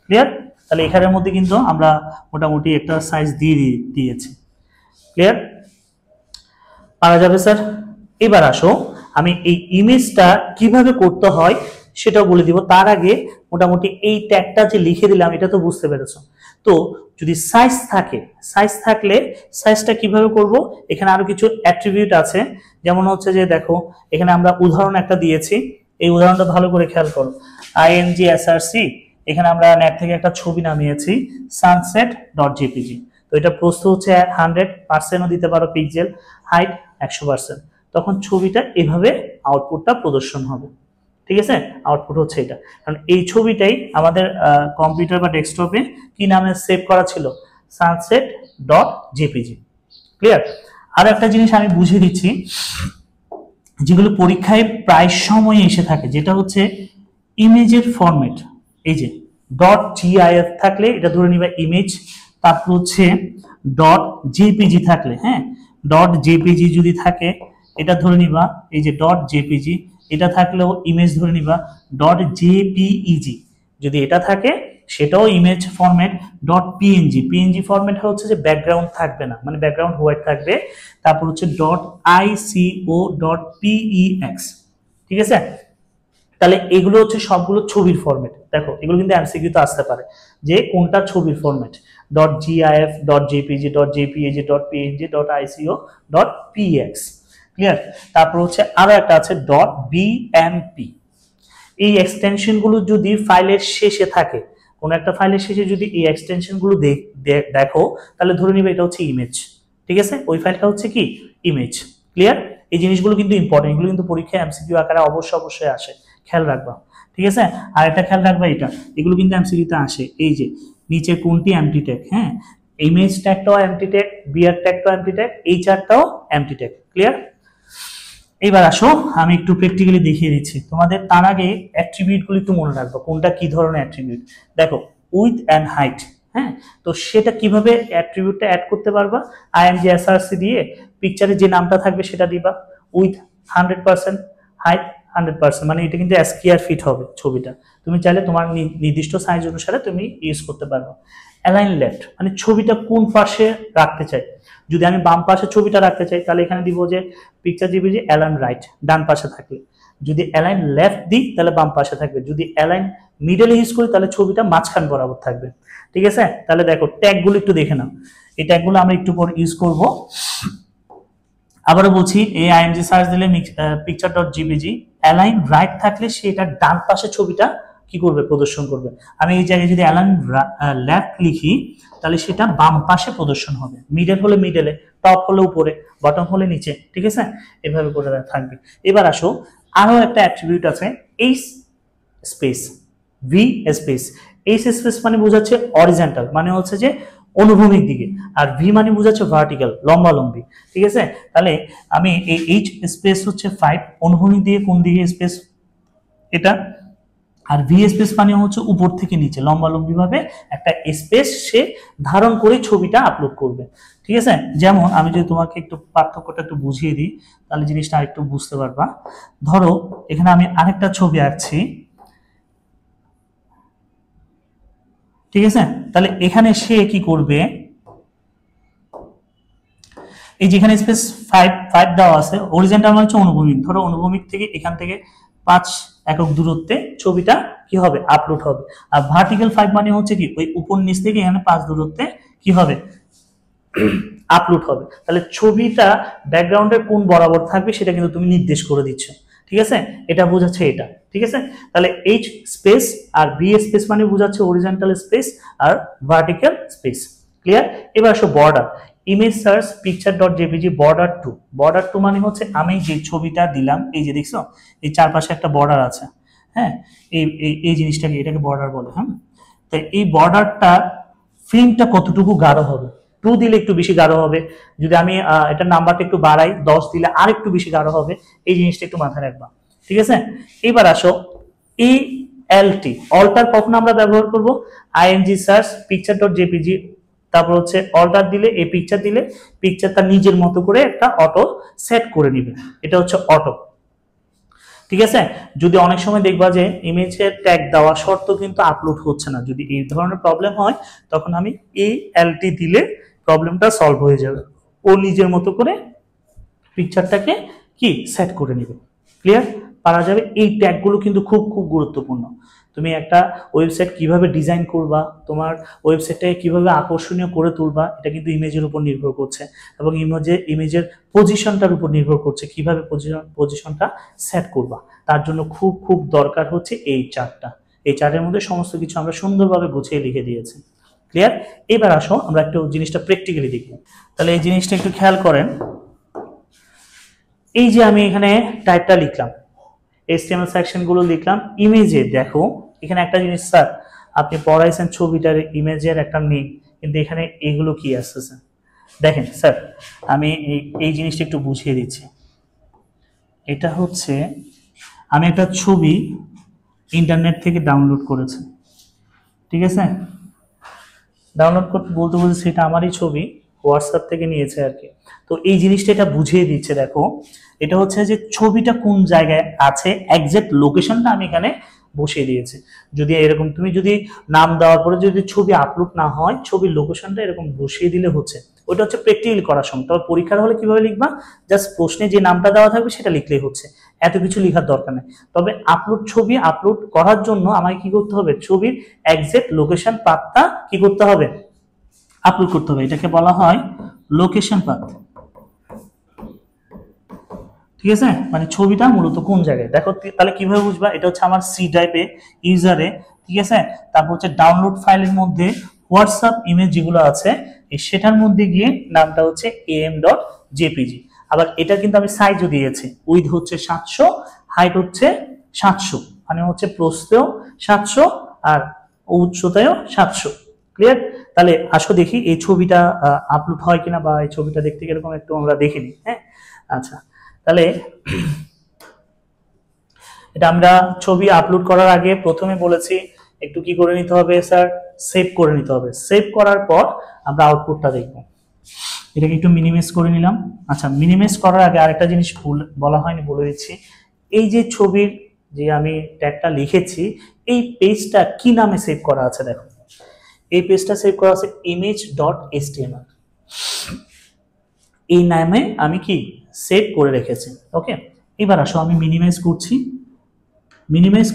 ক্লিয়ার? তাহলে এখানের মধ্যে কিন্তু আমরা মোটামুটি একটা সাইজ দিয়ে দিয়েছি। ক্লিয়ার? পারা যাবে স্যার? এবার আসো আমি এই ইমেজটা কিভাবে করতে হয় সেটাও বলে দিব। তার আগে মোটামুটি এই ট্যাগটা যে লিখে দিলাম এটা তো বুঝতে পেরেছো। তো যদি সাইজ থাকে, সাইজ থাকলে সাইজটা কিভাবে করব, এখানে আরো কিছু অ্যাট্রিবিউট আছে। যেমন হচ্ছে যে দেখো এখানে আমরা উদাহরণ একটা দিয়েছি, এই উদাহরণটা ভালো করে খেয়াল করো। IMG SRC, এখানে আমরা নেট থেকে একটা ছবি নামিয়েছি sunset.jpg। তো এটা প্রস্থ হচ্ছে 100%ও দিতে পারো পিক্সেল, হাইট 100%। তখন ছবিটা এভাবে আউটপুটটা প্রদর্শন হবে। ঠিক আছে, আউটপুট হচ্ছে এটা। কারণ এই ছবিটাই আমাদের কম্পিউটার বা ডেস্কটপে কি নামে সেভ করা ছিল, sunset.jpg। ক্লিয়ার? আর একটা জিনিস আমি বুঝিয়ে দিচ্ছি, যেগুলো পরীক্ষায় প্রায় সময় এসে থাকে, যেটা হচ্ছে ইমেজের ফরম্যাট। এই যে .gif থাকলে এটা ধরে নিবা ইমেজ, তারপর হচ্ছে .jpg থাকলে, হ্যাঁ, .jpg যদি থাকে এটা ধরে নিবা এই যে .jpg, এটা থাকলেও ইমেজ ধরে নিবা ডট জেপিইজি, যদি এটা থাকে সেটাও image format. Dot PNG, PNG format হচ্ছে যে ব্যাকগ্রাউন্ড থাকবে না, মানে ব্যাকগ্রাউন্ড হোয়াইট থাকবে। তারপর হচ্ছে ডট আইসিও ডট পিইএক্স, ঠিক আছে। তাহলে এগুলো হচ্ছে সবগুলো ছবির ফরম্যাট। দেখো এগুলো কিন্তু এমসিকিউ তে আসতে পারে যে কোনটা ছবির format. Dot GIF dot JPG dot JPEG dot PNG dot ICO dot PX, clear. তারপর হচ্ছে আরো একটা আছে ডট বিএমপি। এই এক্সটেনশন গুলো যদি ফাইলের শেষে থাকে, কোন একটা ফাইলের শেষে যদি এই এক্সটেনশন গুলো দেখো, তাহলে ধরে নিবে এটা হচ্ছে ইমেজ, ঠিক আছে। ওই ফাইলটা হচ্ছে কি ইমেজ, ক্লিয়ার। এই জিনিসগুলো কিন্তু ইম্পর্টেন্ট, এগুলো কিন্তু পরীক্ষায় এমসিকিউ আকারে অবশ্যই আসে, খেয়াল রাখবা, ঠিক আছে। আর একটা খেয়াল রাখবা, এটা এগুলো কিন্তু এমসিকিউতে আসে। এই যে নিচে কোনটি এমটি ট্যাগ, হ্যাঁ, ইমেজ ট্যাগটাও এমটি ট্যাগ, বিআর ট্যাগটাও এমটি ট্যাগ, এই চারটাও এমটি ট্যাগ, ক্লিয়ার। এবার আসো আমি একটু প্র্যাকটিক্যালি দেখিয়ে দিচ্ছি তোমাদের। তার আগে অ্যাট্রিবিউট গুলো একটু মনে রাখবো, কোনটা কি ধরনের অ্যাট্রিবিউট। দেখো উইথ অ্যান্ড হাইট, হ্যাঁ, তো সেটা কিভাবে অ্যাট্রিবিউটটা অ্যাড করতে পারবা, আইএমজি এসআরসি দিয়ে পিকচারে যে নামটা থাকবে সেটা দিবা। উইথ 100%, হাইট 100%, মানে এটা কিন্তু স্কয়ার ফিট হবে ছবিটা। তুমি চাইলে তোমার নির্দিষ্ট সাইজ অনুসারে তুমি ইউজ করতে পারবে। অ্যালাইন লেফট, মানে ছবিটা কোন পাশে রাখতে চাই। যদি আমি বাম পাশে ছবিটা রাখতে চাই তাহলে এখানে দিব যে পিকচার দিবি যে অ্যালাইন রাইট, ডান পাশে থাকবে। যদি অ্যালাইন লেফট দিই তাহলে বাম পাশে থাকবে। যদি অ্যালাইন মিডল ইউজ করি তাহলে ছবিটা মাঝখান বরাবর থাকবে, ঠিক আছে। তাহলে দেখো ট্যাগগুলো একটু দেখে নাও, এই ট্যাগগুলো আমরা একটু পর ইউজ করব। আবারও বলছি, এই আইএমজি সার্চ দিলে picture dot GPG, align right থাকলে সেটা ডান পাশে ছবিটা কি করবে, প্রদর্শন করবে। আমি এই জায়গায় যদি অ্যালাইন লেফট লিখি তাহলে সেটা বাম পাশে প্রদর্শন হবে। মিডল হলে মিডলে, টপ হলে উপরে, বটম হলে নিচে, ঠিক আছে, এভাবে করে থাকবে। এবার আসো আরো একটা অ্যাট্রিবিউট আছে, এই স্পেস, ভি স্পেস। এই স্পেস মানে বোঝাচ্ছে অরিজেন্টাল, মানে হচ্ছে যে অনুভূমিক দিকে, আর ভি মানে বোঝাচ্ছে ভার্টিক্যাল, লম্বালম্বি, ঠিক আছে। তাহলে আমি এই এইচ স্পেস হচ্ছে 5, অনুভূমিক দিকে কোন দিকে স্পেস এটা, আর ভি স্পেস মানে হচ্ছে উপর থেকে নিচে লম্বালম্বি ভাবে একটা স্পেস সে ধারণ করে ছবিটা আপলোড করবে, ঠিক আছে। যেমন আমি যদি তোমাকে একটু পার্থক্যটা একটু বুঝিয়ে দিই তাহলে জিনিসটা আরেকটু বুঝতে পারবা। ধরো এখানে আমি আরেকটা ছবি আঁকছি, ঠিক আছে। তাহলে এখানে সে কি করবে, এই যেখানে স্পেস 5 দেওয়া আছে, অরিজিনাল মানে হচ্ছে অনুভূমিক। ধরো অনুভূমিক থেকে এখান থেকে 5 একক দূরত্বে ছবিটা কি হবে, আপলোড হবে। আর ভার্টিক্যাল 5 মানে হচ্ছে কি ওই উপর নিচ থেকে এখানে 5 দূরত্বে কি হবে, আপলোড হবে। তাহলে ছবিটা ব্যাকগ্রাউন্ডের কোন বরাবর থাকবে সেটা কিন্তু তুমি নির্দেশ করে দিচ্ছ, ঠিক আছে। এটা বোঝাচ্ছে এটা, ঠিক আছে। তাহলে এইচ স্পেস আর বি স্পেস মানে বোঝাচ্ছে অরিজিনাল স্পেস আর ভার্টিক্যাল স্পেস, ক্লিয়ার। এবার আসো border, image search picture dot JPG border two. Border two মানে হচ্ছে আমি যে ছবিটা দিলাম, এই যে দেখছো এই চারপাশে একটা বর্ডার আছে, হ্যাঁ, এই জিনিসটাকে এটাকে বর্ডার বলে, হ্যাঁ। তো এই বর্ডারটা ফিল্মটা কতটুকু গাঢ় হবে, 2 দিলে একটু বেশি গাঢ় হবে। যদি আমি এটার নাম্বারটা একটু বাড়াই 10 দিলে আর একটু বেশি গাঢ় হবে। এই জিনিসটা একটু মাথায় রাখবা, ঠিক আছে। এবার আসো এই এলটি, অল্টার কখন আমরা ব্যবহার করব, ING search picture dot JPG, তারপর হচ্ছে অল্টার দিলে এই পিকচার দিলে পিকচার তার নিজের মতো করে একটা অটো সেট করে নিবে, এটা হচ্ছে অটো, ঠিক আছে। যদি অনেক সময় দেখবা যে ইমেজের ট্যাগ দেওয়া শর্ত কিন্তু আপলোড হচ্ছে না, যদি এই ধরনের প্রবলেম হয় তখন আমি এই এলটি দিলে প্রবলেমটা সলভ হয়ে যাবে। ও নিজের মতো করে পিকচারটাকে কি সেট করে নেবে, ক্লিয়ার, পারা যাবে। এই ট্যাগগুলো কিন্তু খুব খুব গুরুত্বপূর্ণ। তুমি একটা ওয়েবসাইট কিভাবে ডিজাইন করবা, তোমার ওয়েবসাইটটাকে কিভাবে আকর্ষণীয় করে তুলবা, এটা কিন্তু ইমেজের উপর নির্ভর করছে, এবং ইমেজের পজিশনটার উপর নির্ভর করছে, কিভাবে পজিশনটা সেট করবা। তার জন্য খুব খুব দরকার হচ্ছে এই চার্টটা। এই চার্টের মধ্যে সমস্ত কিছু আমরা সুন্দরভাবে গুছিয়ে লিখে দিয়েছি, ক্লিয়ার। এবার আসো আমরা একটু জিনিসটা প্র্যাকটিক্যালি দেখব। তাহলে এই জিনিসটা একটু খেয়াল করেন, এই যে আমি এখানে টাইপটা লিখলাম, HTML সেকশন গুলো লিখলাম, ইমেজে দেখো এখানে একটা জিনিস স্যার আপনি পড়াইছেন ছবিটার ইমেজের একটা নেই, কিন্তু এখানে এগুলো কি আসতেছে দেখেন স্যার। আমি এই জিনিসটা একটু বুঝিয়ে দিচ্ছি। এটা হচ্ছে আমি একটা ছবি ইন্টারনেট থেকে ডাউনলোড করেছি, ঠিক আছে। ডাউনলোড করতে বলতে সেটা আমারই ছবি, হোয়াটসঅ্যাপ থেকে নিয়েছে আর কি। তো এই জিনিসটা এটা বুঝিয়ে দিচ্ছে, দেখো এটা হচ্ছে যে ছবিটা কোন জায়গায় আছে, এক্সাক্ট লোকেশনটা আমি এখানে বসিয়ে দিয়েছি। যদি এরকম তুমি যদি নাম দেওয়ার পরে যদি ছবি আপলোড না হয়, ছবির লোকেশনটা এরকম বসিয়ে দিলে হচ্ছে। ওটা হচ্ছে প্র্যাকটিক্যালি করার সময়। তবে পরীক্ষার হলে কিভাবে লিখবা, জাস্ট প্রশ্নে যে নামটা দেওয়া থাকবে সেটা লিখলেই হচ্ছে, এত কিছু লেখার দরকার নেই। তবে ছবি আপলোড করার জন্য আমাকে কি করতে হবে, ছবির এক্সাক্ট লোকেশন পাথটা কি করতে হবে, আপলোড করতে হবে। এটাকে বলা হয় লোকেশন পাথ, ঠিক আছে, মানে ছবিটা মূলত কোন জায়গায়। দেখো তাহলে কিভাবে বুঝবা, এটা হচ্ছে আমার সি ড্রাইভে ইউজারে, ঠিক আছে, তারপর হচ্ছে ডাউনলোড ফাইলের মধ্যে হোয়াটসঅ্যাপ ইমেজ যেগুলো আছে সেটার মধ্যে গিয়ে নামটা হচ্ছে am.jpg। আবার এটা কিন্তু আমি সাইজও দিয়েছি, উইথ হচ্ছে 700, হাইট হচ্ছে 700, মানে হচ্ছে প্রস্থেও 700 আর উচ্চতায়ও 700। ক্লিয়ার? তাহলে আসো দেখি এই ছবিটা আপলোড হয় কিনা, বা এই ছবিটা দেখতে কিরকম একটু আমরা দেখিনি। হ্যাঁ, আচ্ছা, তাহলে এটা আমরা ছবি আপলোড করার আগে প্রথমে বলেছি একটু কি করে নিতে হবে স্যার, সেভ করে নিতে হবে। সেভ করার পর আমরা আউটপুটটা দেখব। এটাকে একটু মিনিমাইজ করে নিলাম। আচ্ছা, মিনিমাইজ করার আগে আরেকটা জিনিস বলা হয়নি, বলে দিচ্ছি। এই যে ছবির যে আমি ট্যাগটা লিখেছি, এই পেজটা কি নামে সেভ করা আছে, দেখো এই পেজটা সেভ করা আছে image.html, এই নামে আমি কি সেভ করে রেখেছি। ওকে, এবার আসো আমি মিনিমাইজ করছি। মিনিমাইজ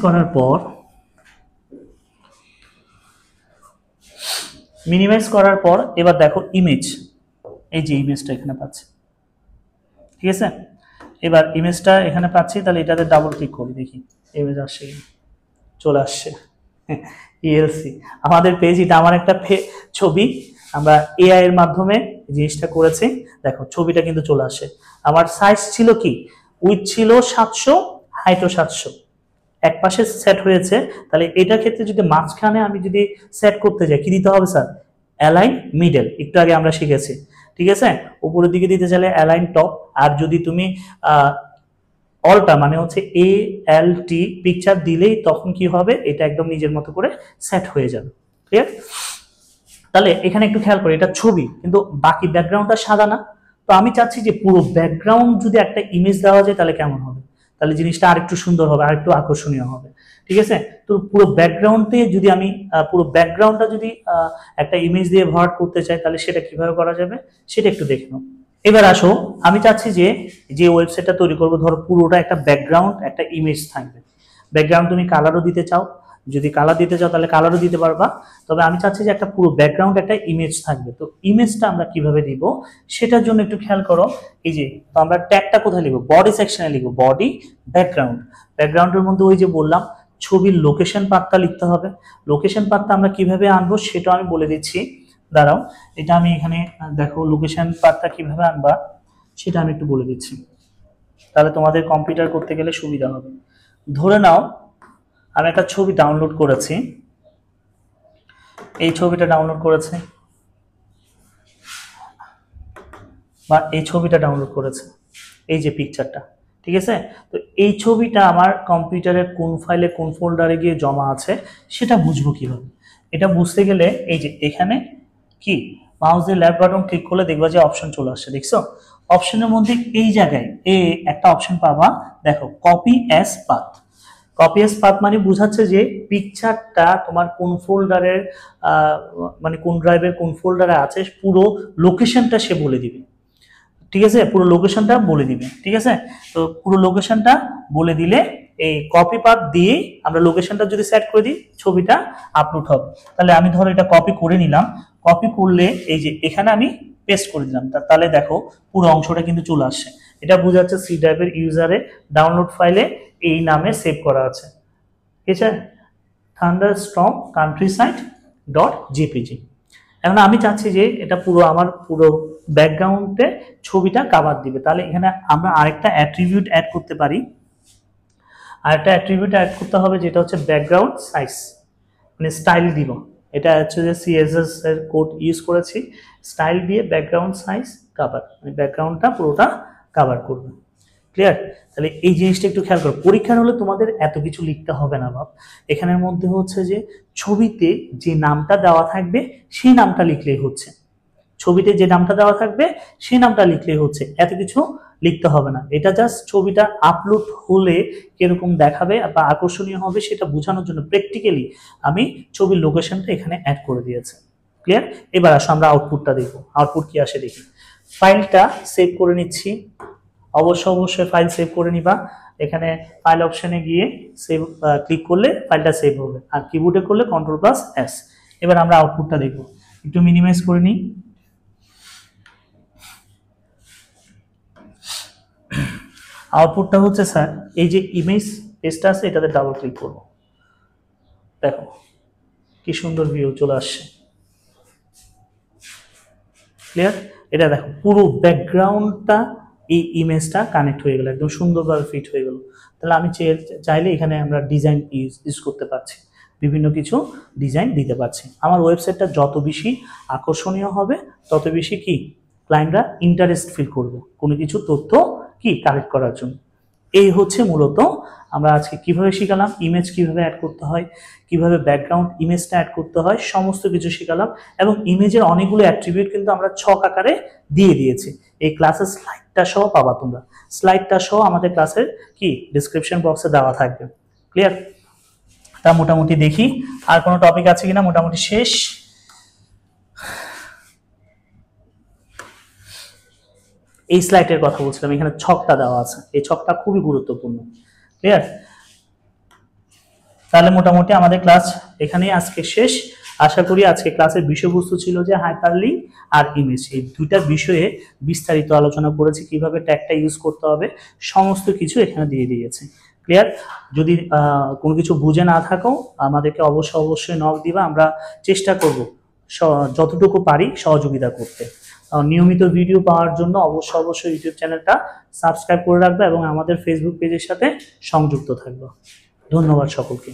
করার পর এবার দেখো ইমেজ, এই যে ইমেজটা এখানে পাচ্ছি, ঠিক আছে। এবার ইমেজটা এখানে পাচ্ছি, তাহলে এটাতে ডাবল ক্লিক করি, দেখি ইমেজ আসছে, চলে আসছে ইএলসি আমাদের পেজ। এটা আমার একটা ছবি, আমরা এআই এর মাধ্যমে জিনিসটা করেছি। দেখো ছবিটা কিন্তু চলে আসে। আমার সাইজ ছিল কি, উইথ ছিল 700, হাইটও 700, এক পাশে সেট হয়েছে। তাহলে এটার ক্ষেত্রে যদি মাঝখানে আমি যদি সেট করতে যাই, কি দিতে হবে স্যার, অ্যালাইন মিডল, একটু আগে আমরা শিখেছি, ঠিক আছে। উপরের দিকে দিতে চাইলে অ্যালাইন টপ, আর যদি তুমি অলটা মানে হচ্ছে ALT পিকচার দিলেই তখন কি হবে, এটা একদম নিজের মতো করে সেট হয়ে যাবে। ক্লিয়ার? তাহলে এখানে একটু খেয়াল করি, এটা ছবি কিন্তু বাকি ব্যাকগ্রাউন্ডটা সাদা না। তো আমি চাচ্ছি যে পুরো ব্যাকগ্রাউন্ড যদি একটা ইমেজ দেওয়া যায় তাহলে কেমন হবে, তাহলে জিনিসটা আরেকটু সুন্দর হবে, আরেকটু আকর্ষণীয় হবে, ঠিক আছে। তো পুরো ব্যাকগ্রাউন্ডে যদি আমি পুরো ব্যাকগ্রাউন্ডটা যদি একটা ইমেজ দিয়ে ভরাট করতে চাই, তাহলে সেটা কিভাবে করা যাবে সেটা একটু দেখে নাও। এবার আসো, আমি চাচ্ছি যে ওয়েবসাইটটা তৈরি করবো, ধরো পুরোটা একটা ব্যাকগ্রাউন্ড, একটা ইমেজ থাকবে। ব্যাকগ্রাউন্ড তুমি কালারও দিতে চাও, যদি কালার দিতে চাও তাহলে কালারও দিতে পারবা। তবে আমি চাচ্ছি যে একটা পুরো ব্যাকগ্রাউন্ড একটা ইমেজ থাকবে। তো ইমেজটা আমরা কিভাবে দিব সেটার জন্য একটু খেয়াল করো। এই যে, তো আমরা ট্যাগটা কোথায় লিখবো, বডি সেকশনে লিখবো, বডি ব্যাকগ্রাউন্ড। ব্যাকগ্রাউন্ডের মধ্যে ওই যে বললাম ছবির লোকেশন পাথটা লিখতে হবে। লোকেশন পাথটা আমরা কিভাবে আনবো সেটা আমি বলে দিচ্ছি, দাঁড়াও। এটা আমি এখানে দেখো লোকেশন পাথটা কিভাবে আনবা সেটা আমি একটু বলে দিচ্ছি, তাহলে তোমাদের কম্পিউটার করতে গেলে সুবিধা হবে। ধরে নাও আমি একটা ছবি ডাউনলোড করেছি, এই ছবিটা ডাউনলোড করেছে, বা এই ছবিটা ডাউনলোড করেছে, এই যে পিকচারটা, ঠিক আছে। তো এই ছবিটা আমার কম্পিউটারের কোন ফাইলে কোন ফোল্ডারে গিয়ে জমা আছে সেটা বুঝবো কিভাবে। এটা বুঝতে গেলে এই যে এখানে কি মাউসের লেফট বাটন ক্লিক করলে দেখবা যে অপশন চলে আসছে, দেখছো। অপশনের মধ্যে এই জায়গায় একটা অপশন পাবা, দেখো copy as path. Copy as path মানে বোঝাচ্ছে যে পিকচারটা তোমার কোন ফোল্ডারের মানে কোন ড্রাইভের কোন ফোল্ডারে আছে, পুরো লোকেশনটা সে বলে দিবে, ঠিক আছে, পুরো লোকেশনটা বলে দিবে, ঠিক আছে। তো পুরো লোকেশনটা বলে দিলে এই কপি পাথ দিয়ে আমরা লোকেশনটা যদি সেট করে দিই ছবিটা আপলোড হবে। তাহলে আমি ধরো এটা কপি করে নিলাম, কপি করলে এই যে এখানে আমি পেস্ট করে দিলাম, তাহলে দেখো পুরো অংশটা কিন্তু চলে আসছে। এটা বোঝাচ্ছে সি ড্রাইভের ইউজারে ডাউনলোড ফাইলে এই নামে সেভ করা আছে, ঠিক আছে, থান্ডারস্টর্ম কান্ট্রিসাইড .jpg। এখন আমি চাচ্ছি যে এটা পুরো আমার পুরো ব্যাকগ্রাউন্ডে ছবিটা কভার দিবে, তাহলে এখানে আমরা আরেকটা অ্যাট্রিবিউট অ্যাড করতে পারি। আরেকটা অ্যাট্রিবিউট অ্যাড করতে হবে যেটা হচ্ছে ব্যাকগ্রাউন্ড সাইজ, মানে স্টাইল দিব। এটা হচ্ছে যে CSS এর কোড ইউজ করেছি, স্টাইল দিয়ে ব্যাকগ্রাউন্ড সাইজ কভার, মানে ব্যাকগ্রাউন্ডটা পুরোটা কভার করবে। ক্লিয়ার? তাহলে এই জিনিসটা একটু খেয়াল করো, পরীক্ষার হলে তোমাদের এত কিছু লিখতে হবে না বাপ। এখানের মধ্যে হচ্ছে যে ছবিতে যে নামটা দেওয়া থাকবে সেই নামটা লিখলেই হচ্ছে, ছবিতে যে নামটা দেওয়া থাকবে সেই নামটা লিখলেই হচ্ছে, এত কিছু লিখতে হবে না। এটা জাস্ট ছবিটা আপলোড হলে কিরকম দেখাবে বা আকর্ষণীয় হবে সেটা বোঝানোর জন্য প্র্যাকটিক্যালি আমি ছবির লোকেশনটা এখানে অ্যাড করে দিয়েছি। ক্লিয়ার? এবার আসো আমরা আউটপুটটা দেখব, আউটপুট কি আসে দেখি। ফাইলটা সেভ করে নিচ্ছি, অবশ্যই ফাইল সেভ করে নিবা। এখানে ফাইল অপশনে গিয়ে সেভ ক্লিক করলে ফাইলটা সেভ হবে, আর কিবোর্ডে করলে Ctrl+S। এবার আমরা আউটপুটটা দেখব, একটু মিনিমাইজ করে নিই। আউটপুটটা হচ্ছে স্যার এই যে ইমেজ পেজটা আছে এটাতে ডাবল ক্লিক করব, দেখো কি সুন্দর ভিউ চলে আসছে। ক্লিয়ার? এটা দেখো পুরো ব্যাকগ্রাউন্ডটা এই ইমেজটা কানেক্ট হয়ে গেল, একদম সুন্দরভাবে ফিট হয়ে গেল। তাহলে আমি চাইলে এখানে আমরা ডিজাইন ইউজ করতে পারছি, বিভিন্ন কিছু ডিজাইন দিতে পারছি। আমার ওয়েবসাইটটা যত বেশি আকর্ষণীয় হবে তত বেশি কি ক্লায়েন্টরা ইন্টারেস্ট ফিল করবে কোনো কিছু তথ্য কি কালেক্ট করার জন্য। এই হচ্ছে মূলত আমরা আজকে কিভাবে শিখালাম, ইমেজ কিভাবে অ্যাড করতে হয়, কিভাবে ব্যাকগ্রাউন্ড ইমেজটা অ্যাড করতে হয়, সমস্ত কিছু শিখালাম। এবং ইমেজের অনেকগুলো অ্যাট্রিবিউট কিন্তু আমরা ছক আকারে দিয়ে দিয়েছি। এই ক্লাসের স্লাইডটা সহ পাবা তোমরা, স্লাইডটা সহ আমাদের ক্লাসের কি ডিসক্রিপশন বক্সে দেওয়া থাকবে। ক্লিয়ার? তা মোটামুটি দেখি আর কোনো টপিক আছে কিনা, মোটামুটি শেষ। এই স্লাইডের কথা বলছিলাম, এখানে ছকটা দেওয়া আছে, এই ছকটা খুবই গুরুত্বপূর্ণ। ক্লিয়ার? তাহলে মোটামুটি আমাদের ক্লাস এখানেই আজকে শেষ। আশা করি আজকে ক্লাসের বিষয়বস্তু ছিল যে হাইপারলিংক আর ইমেজ, এই দুইটা বিষয়ে বিস্তারিত আলোচনা করেছি, কিভাবে ট্যাগটা ইউজ করতে হবে সমস্ত কিছু এখানে দিয়ে দিয়েছে। ক্লিয়ার? যদি কোনো কিছু বুঝে না থাকো আমাদেরকে অবশ্যই নক দিবা, আমরা চেষ্টা করব যতটুকু পারি সহযোগিতা করতে। নিয়মিত ভিডিও পাওয়ার জন্য অবশ্যই ইউটিউব চ্যানেলটা সাবস্ক্রাইব করে রাখবে এবং আমাদের ফেসবুক পেজের সাথে সংযুক্ত থাকবে। ধন্যবাদ সকলকে।